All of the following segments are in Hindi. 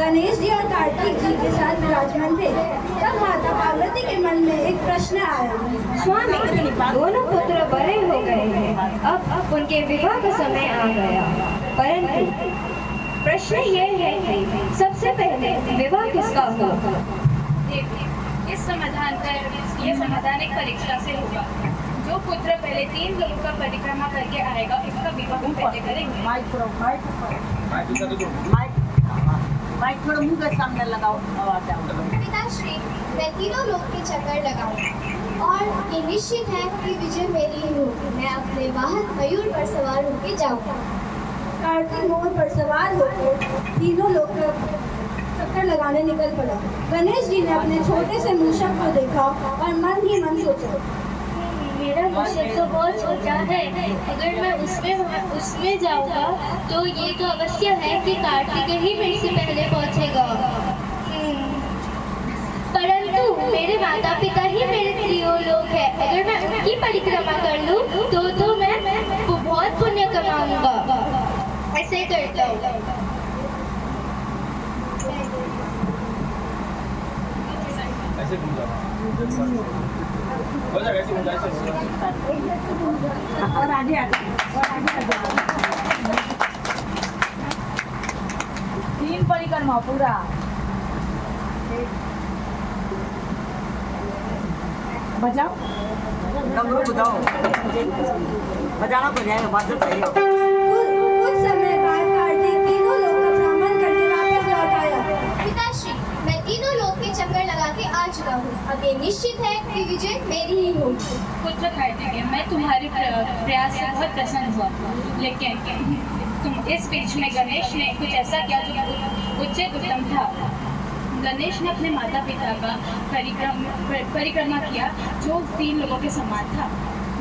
गणेश जी और कार्तिक जी के साथ विराजमान थे, तब माता पार्वती के मन में एक प्रश्न आया। स्वामी, दोनों पुत्र बड़े हो गए हैं, अब उनके विवाह का समय आ गया, परंतु प्रश्न यह है कि सबसे पहले विवाह किसका होगा? इस समाधान एक परीक्षा से होगा। जो पुत्र पहले 3 लोगों का परिक्रमा करके आएगा उसका विवाह हम पहले करेंगे। माइक थोड़ा मुंह के सामने लगाओ, आवाज आओ। पिताश्री, मैं तीनों लोग के चक्कर लगाऊं और ये निश्चित है कि विजय मेरी ही होगी। मैं अपने वाहन मयूर पर सवार होकर जाऊंगा। कार्तिक मोर पर सवार होकर तीनों लोग का चक्कर लगाने निकल पड़ा। गणेश जी ने अपने छोटे से मूषक को देखा और मन ही मन सोचा, मेरा मूषक तो बहुत छोटा है, अगर मैं उसमें जाऊंगा तो ये तो अवश्य है कि कार्तिक ही मेरे से पहले पहुंचेगा। परंतु मेरे माता पिता ही मेरे त्रिलोक है, अगर मैं उनकी परिक्रमा कर लूं तो मैं बहुत पुण्य कमाऊंगा। ऐसे करता हूँ। और आगे आगे 3 परिक्रमा पूरा। बजाओ, बजाना तो जाएगा, बात तो चाहिए। कुछ समय बाद कार्तिक तीनों लोग का भ्रमण करके वापस लौट आया। पिताश्री, मैं तीनों लोग के चक्कर लगा के आ चुका हूँ। अब ये निश्चित है कि विजय मेरी ही होगी। पुत्र कार्तिकेय, मैं तुम्हारे प्रयास से बहुत प्रसन्न हुआ, लेकिन इस बीच में गणेश ने कुछ ऐसा किया जो उचित उत्तम था। गणेश ने अपने माता पिता का परिक्रमा किया जो 3 लोगों के समान था।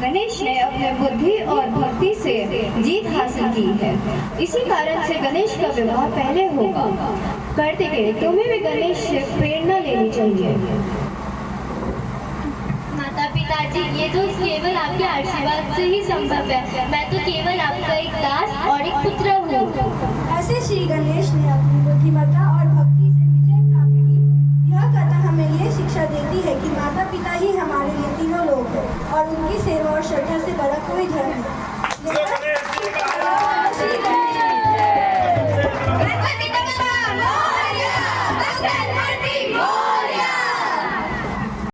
गणेश ने अपने बुद्धि और भक्ति से जीत हासिल की है, इसी कारण से गणेश का विवाह पहले होगा। कार्तिकेय, तुम्हें भी गणेश से प्रेरणा लेनी चाहिए। माता पिताजी, ये तो केवल आपके आशीर्वाद से ही संभव है। मैं तो केवल आपका एक दास और एक पुत्र हूँ। ऐसे श्री गणेश ने अपनी बुद्धिमत्ता और भक्ति से विजय प्राप्त की। यह कथा हमें ये शिक्षा देती है कि माता पिता ही हमारे लिए तीनों लोग हैं और उनकी सेवा और श्रद्धा से बड़ा कोई धर्म नहीं।